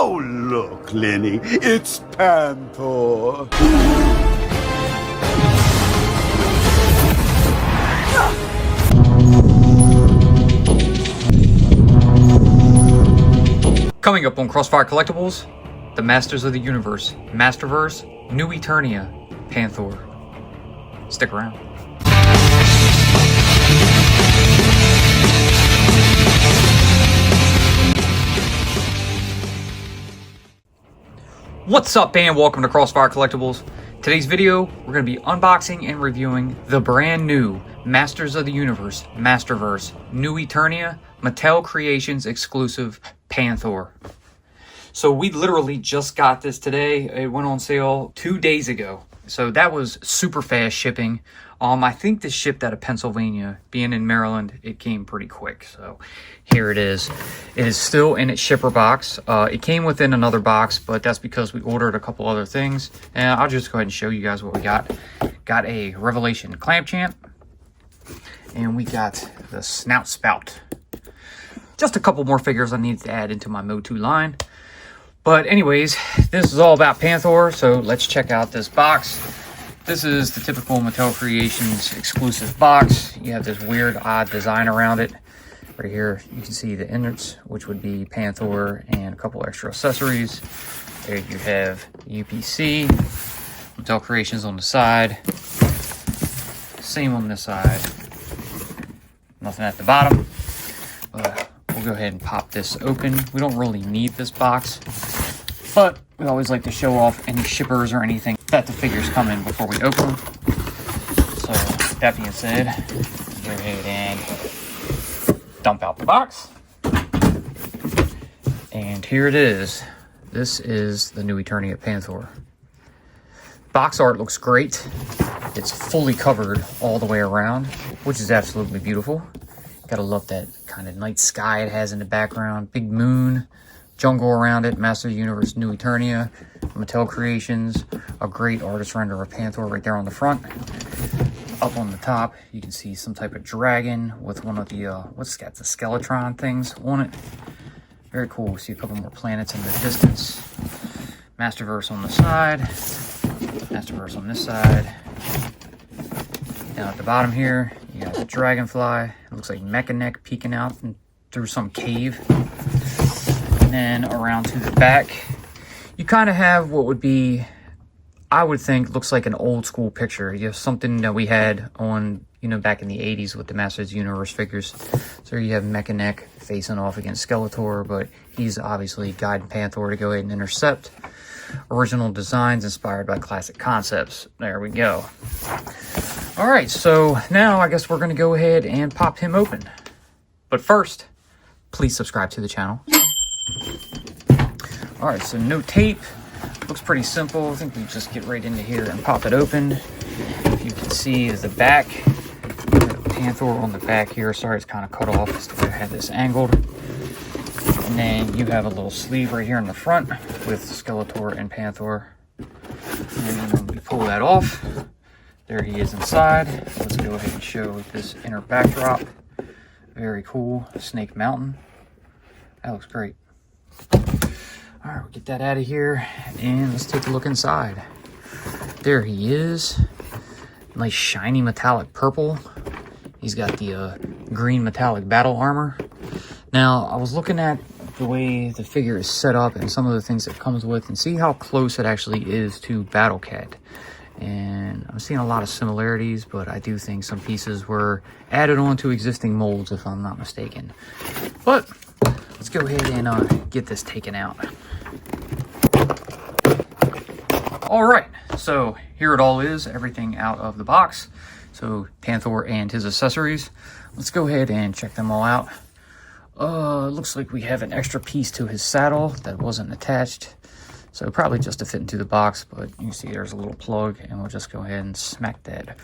Oh, look, Lenny, it's Panther. Coming up on Crossfire Collectibles, the Masters of the Universe, Masterverse, New Eternia, PANTHOR. Stick around. What's up, and welcome to Crossfire Collectibles. Today's video, we're going to be unboxing and reviewing the brand new Masters of the Universe, Masterverse, New Eternia, Mattel Creations exclusive PANTHOR. So we literally just got this today. It went on sale 2 days ago. So that was super fast shipping. I think this shipped out of Pennsylvania. Being in Maryland, it came pretty quick. So here it is. It is still in its shipper box. It came within another box, but that's because we ordered a couple other things. And I'll just go ahead and show you guys what we got. Got a Revelation Clamp Champ. And we got the Snout Spout. Just a couple more figures I needed to add into my MOTU line. But anyways, this is all about PANTHOR, so let's check out this box. This is the typical Mattel Creations exclusive box. You have this weird, odd design around it. Right here, you can see the innards, which would be PANTHOR and a couple extra accessories. There you have UPC, Mattel Creations on the side. Same on this side. Nothing at the bottom. We'll go ahead and pop this open. We don't really need this box, but we always like to show off any shippers or anything that the figures come in before we open them. So that being said, go ahead and dump out the box. And here it is. This is the New Eternia PANTHOR. Box art looks great. It's fully covered all the way around, which is absolutely beautiful. Gotta love that kind of night sky it has in the background. Big moon, jungle around it, Master of the Universe, New Eternia, Mattel Creations, a great artist render of PANTHOR right there on the front. Up on the top, you can see some type of dragon with one of the, what's got the Skeletron things on it. Very cool. We see a couple more planets in the distance. Masterverse on the side, Masterverse on this side. Down at the bottom here, you got the dragonfly. It looks like Mechanic peeking out through some cave. And then around to the back, you kind of have what would be, I would think, looks like an old school picture. You have something that we had on, back in the 80s with the Masters of the Universe figures. So you have Mechanic facing off against Skeletor, but he's obviously guiding PANTHOR to go ahead and intercept. Original designs inspired by classic concepts. There we go. All right, so now I guess we're going to go ahead and pop him open. But first, please subscribe to the channel. All right, so no tape. Looks pretty simple. I think we just get right into here and pop it open. If you can see is the back. PANTHOR on the back here. Sorry, it's kind of cut off. That's the way I had this angled. And then you have a little sleeve right here in the front with Skeletor and PANTHOR. And then we pull that off. There he is inside. Let's go ahead and show this inner backdrop. Very cool. Snake Mountain. That looks great. All right, we'll get that out of here and let's take a look inside. There he is. Nice shiny metallic purple. He's got the green metallic battle armor. Now, I was looking at the way the figure is set up and some of the things it comes with and see how close it actually is to Battlecat. And I'm seeing a lot of similarities, but I do think some pieces were added on to existing molds, if I'm not mistaken. But let's go ahead and get this taken out. All right, so here it all is, everything out of the box. So PANTHOR and his accessories. Let's go ahead and check them all out. Looks like we have an extra piece to his saddle that wasn't attached. So probably just to fit into the box, but you can see there's a little plug, and we'll just go ahead and smack that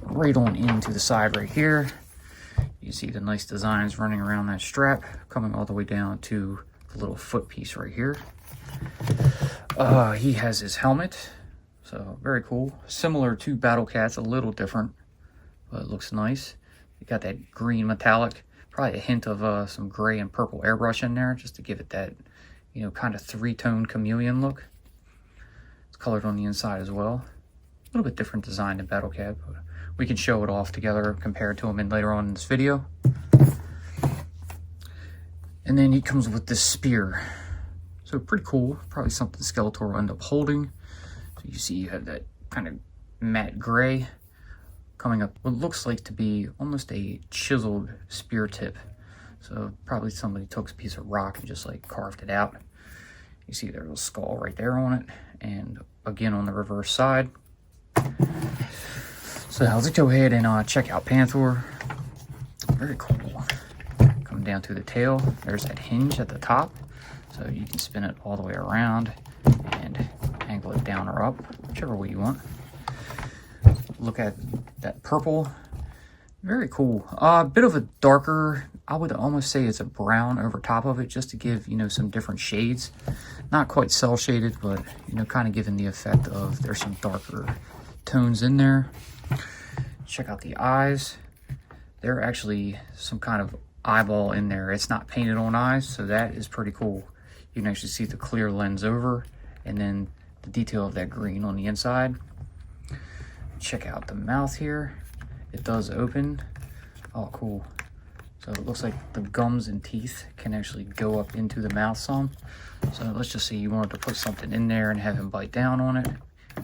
right on into the side right here. You see the nice designs running around that strap, coming all the way down to the little foot piece right here. He has his helmet, so very cool. Similar to Battlecat's, a little different, but it looks nice. You got that green metallic, probably a hint of some gray and purple airbrush in there, just to give it that you know, kind of three-tone chameleon look. It's colored on the inside as well. A little bit different design than Battlecat, but we can show it off together, compared to them in later on in this video. And then he comes with this spear. So pretty cool. Probably something Skeletor will end up holding. So you see you have that kind of matte gray coming up. What looks like to be almost a chiseled spear tip. So probably somebody took a piece of rock and just like carved it out. You see there's a skull right there on it. And again on the reverse side. So let's go ahead and check out Panther. Very cool. Coming down to the tail, there's that hinge at the top. So you can spin it all the way around and angle it down or up, whichever way you want. Look at that purple. Very cool. A bit of a darker, I would almost say it's a brown over top of it, just to give, you know, some different shades. Not quite cell shaded, but, you know, kind of giving the effect of there's some darker tones in there. Check out the eyes. They're actually some kind of eyeball in there. It's not painted on eyes, so that is pretty cool. You can actually see the clear lens over, and then the detail of that green on the inside. Check out the mouth here. It does open. Oh, cool. So it looks like the gums and teeth can actually go up into the mouth some. So let's just say you wanted to put something in there and have him bite down on it.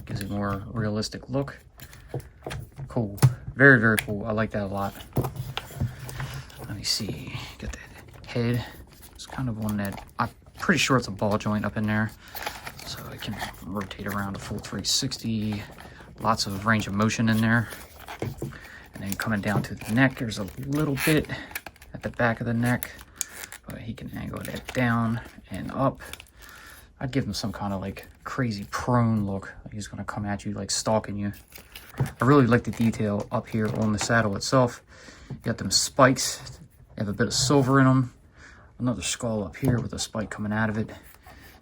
Gives it a more realistic look. Cool. Very, very cool. I like that a lot. Let me see. Get that head. It's kind of one that I'm pretty sure it's a ball joint up in there. So it can rotate around a full 360. Lots of range of motion in there. And then coming down to the neck, there's a little bit at the back of the neck. But he can angle that down and up. I'd give him some kind of like crazy prone look. Like he's going to come at you like stalking you. I really like the detail up here on the saddle itself. You got them spikes. They have a bit of silver in them. Another skull up here with a spike coming out of it.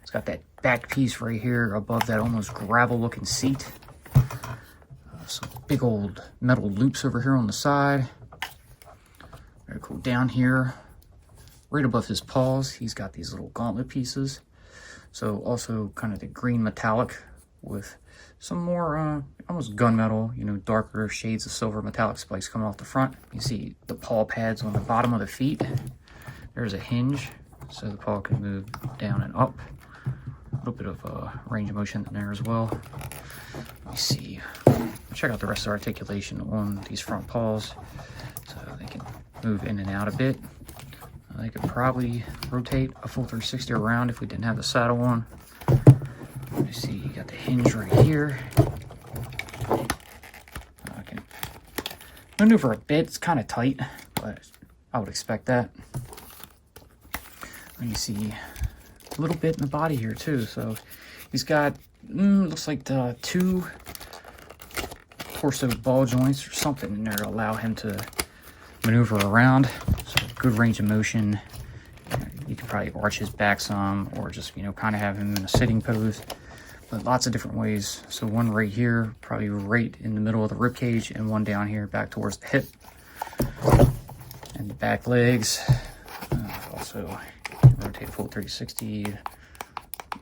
It's got that back piece right here above that almost gravel looking seat. Some big old metal loops over here on the side. Very cool. Down here, right above his paws, he's got these little gauntlet pieces. So also kind of the green metallic with some more almost gunmetal, you know, darker shades of silver metallic spikes coming off the front. You see the paw pads on the bottom of the feet. There's a hinge, so the paw can move down and up. A little bit of range of motion in there as well. Let me see. Check out the rest of the articulation on these front paws. So they can move in and out a bit. They could probably rotate a full 360 around if we didn't have the saddle on. Let me see, you got the hinge right here. I can maneuver a bit. It's kind of tight, but I would expect that. Let me see, a little bit in the body here too. So he's got, looks like the 2 torso ball joints or something in there to allow him to maneuver around. So good range of motion. You can probably arch his back some, or just, you know, kind of have him in a sitting pose. But lots of different ways. So one right here, probably right in the middle of the rib cage, and one down here back towards the hip. And the back legs. Also rotate full 360. A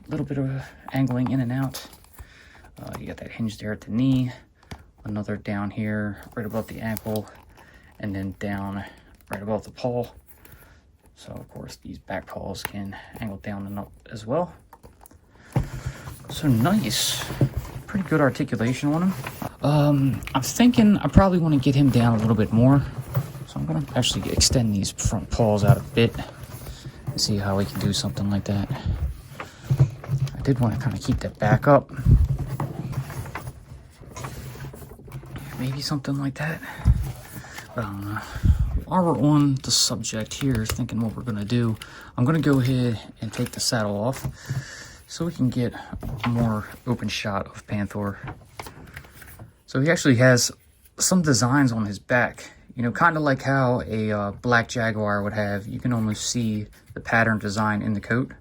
little bit of angling in and out. You got that hinge there at the knee. Another down here, right above the ankle. And then down right above the paw. So of course these back paws can angle down and up as well. So nice, pretty good articulation on him. I'm thinking I probably want to get him down a little bit more. So I'm gonna actually extend these front paws out a bit and see how we can do something like that. I did want to kind of keep that back up. Maybe something like that. But I don't know. While we're on the subject here, thinking what we're going to do, I'm going to go ahead and take the saddle off so we can get a more open shot of Panther. So he actually has some designs on his back, you know, kind of like how a black Jaguar would have. You can almost see the pattern design in the coat.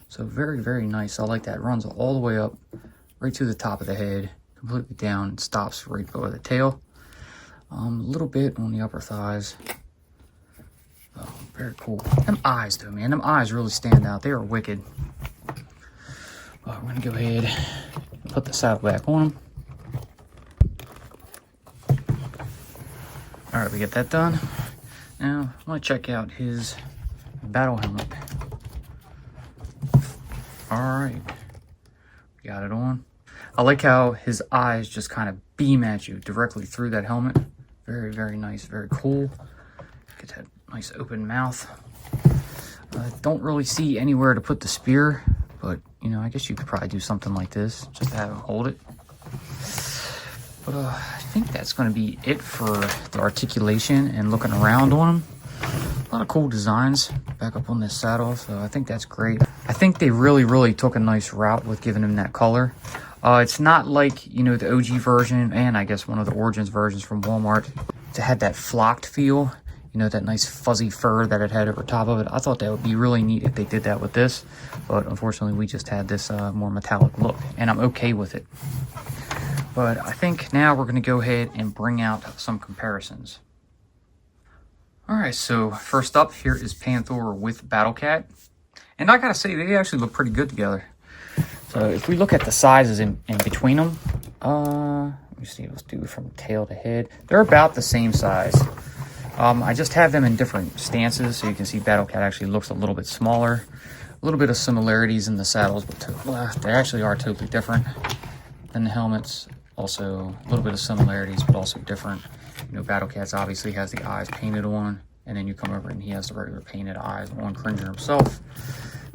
So very, very nice. I like that. It runs all the way up, right to the top of the head, completely down, and stops right below the tail. A little bit on the upper thighs. Oh, very cool. Them eyes though, man. Them eyes really stand out. They are wicked. we're gonna go ahead and put the saddle back on him. All right, we get that done. Now, I'm gonna check out his battle helmet. All right, got it on. I like how his eyes just kind of beam at you directly through that helmet. Very, very nice, very cool. Get that nice open mouth. Don't really see anywhere to put the spear, but you know, I guess you could probably do something like this, just to have him hold it. But I think that's going to be it for the articulation and looking around on him. A lot of cool designs back up on this saddle, so I think that's great. I think they really took a nice route with giving him that color. It's not like, you know, the OG version, and I guess one of the Origins versions from Walmart, to have that flocked feel. You know, that nice fuzzy fur that it had over top of it. I thought that would be really neat if they did that with this, but unfortunately we just had this more metallic look, and I'm okay with it. But I think now we're going to go ahead and bring out some comparisons. Alright, so first up here is Panthor with Battlecat, and I gotta say, they actually look pretty good together. So if we look at the sizes in between them, let me see, let's do from tail to head. They're about the same size. I just have them in different stances, so you can see Battlecat actually looks a little bit smaller. A little bit of similarities in the saddles, but they actually are totally different than the helmets. Also, a little bit of similarities, but also different. You know, Battlecat's obviously has the eyes painted on, and then you come over and he has the regular painted eyes on Cringer himself.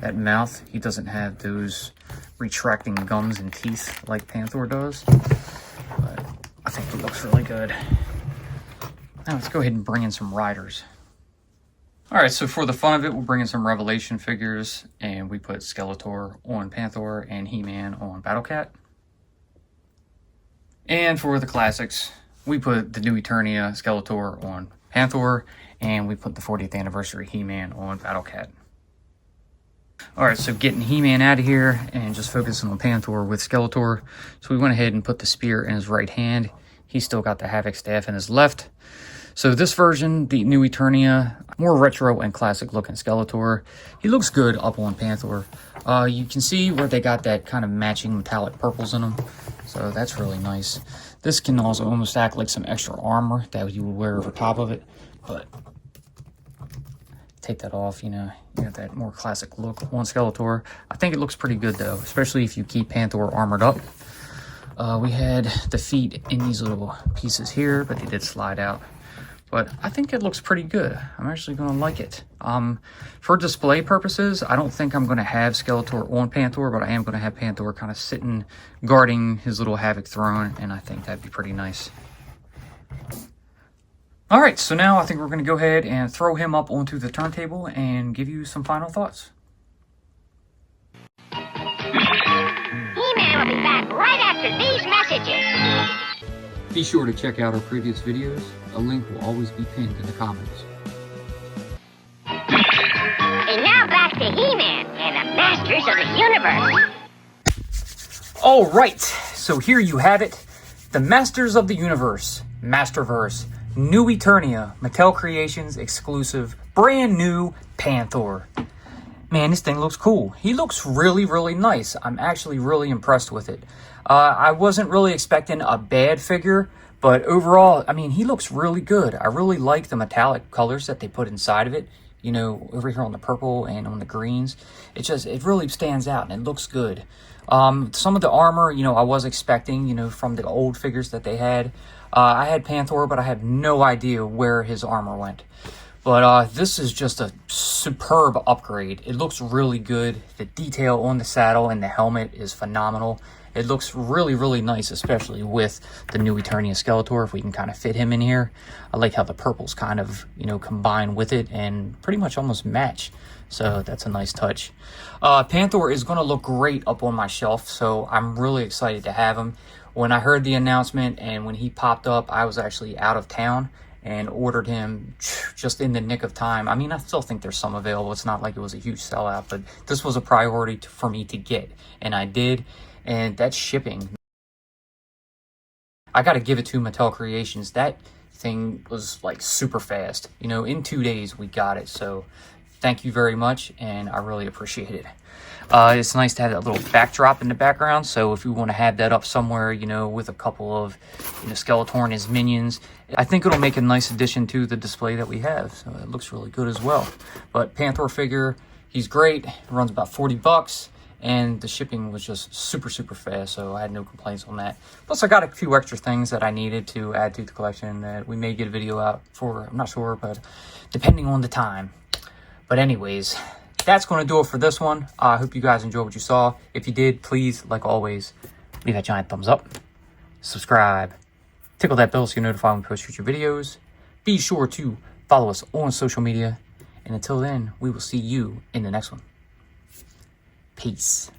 That mouth, he doesn't have those retracting gums and teeth like Panthor does, but I think it looks really good. Now let's go ahead and bring in some riders. Alright, so for the fun of it, we'll bring in some Revelation figures, and we put Skeletor on Panthor and He-Man on Battlecat. And for the classics, we put the new Eternia Skeletor on Panthor, and we put the 40th anniversary He-Man on Battlecat. Alright, so getting He-Man out of here and just focusing on Panthor with Skeletor. So we went ahead and put the spear in his right hand. He's still got the Havoc staff in his left. So this version, the new Eternia, more retro and classic looking Skeletor. He looks good up on Panthor. You can see where they got that kind of matching metallic purples in them. So that's really nice. This can also almost act like some extra armor that you would wear over top of it. But take that off, you know, you have that more classic look on Skeletor. I think it looks pretty good though, especially if you keep Panthor armored up. We had the feet in these little pieces here, but they did slide out. But I think it looks pretty good. I'm actually going to like it. For display purposes, I don't think I'm going to have Skeletor on Panthor, but I am going to have Panthor kind of sitting, guarding his little Havoc throne, and I think that'd be pretty nice. Alright, so now I think we're going to go ahead and throw him up onto the turntable and give you some final thoughts. He-Man will be back right after these messages. Be sure to check out our previous videos. A link will always be pinned in the comments. And now back to He-Man and the Masters of the Universe. Alright, so here you have it. The Masters of the Universe, Masterverse, new Eternia, Mattel Creations exclusive, brand new Panthor. Man, this thing looks cool. He looks really nice. I'm actually really impressed with it. I wasn't really expecting a bad figure, but overall, I mean, he looks really good. I really like the metallic colors that they put inside of it. You know, over here on the purple and on the greens. It really stands out and it looks good. Some of the armor, you know, I was expecting, you know, from the old figures that they had. I had Panthor, but I had no idea where his armor went. But this is just a superb upgrade. It looks really good. The detail on the saddle and the helmet is phenomenal. It looks really nice, especially with the new Eternia Skeletor, if we can kind of fit him in here. I like how the purples kind of, you know, combine with it and pretty much almost match. So that's a nice touch. Panthor is going to look great up on my shelf, so I'm really excited to have him. When I heard the announcement and when he popped up, I was actually out of town and ordered him just in the nick of time. I mean, I still think there's some available. It's not like it was a huge sellout, but this was a priority for me to get, and I did. And that's shipping. I got to give it to Mattel Creations. That thing was like super fast. You know, in 2 days we got it. So thank you very much, and I really appreciate it. It's nice to have that little backdrop in the background, so if you want to have that up somewhere, you know, with a couple of, you know, Skeletor and his minions, I think it'll make a nice addition to the display that we have. So it looks really good as well. But Panthor figure, he's great. It runs about 40 bucks. And the shipping was just super fast, so I had no complaints on that. Plus, I got a few extra things that I needed to add to the collection that we may get a video out for. I'm not sure, but depending on the time. But anyways, that's going to do it for this one. I hope you guys enjoyed what you saw. If you did, please, like always, leave that giant thumbs up, subscribe, tickle that bell so you're notified when we post future videos. Be sure to follow us on social media. And until then, we will see you in the next one. Peace.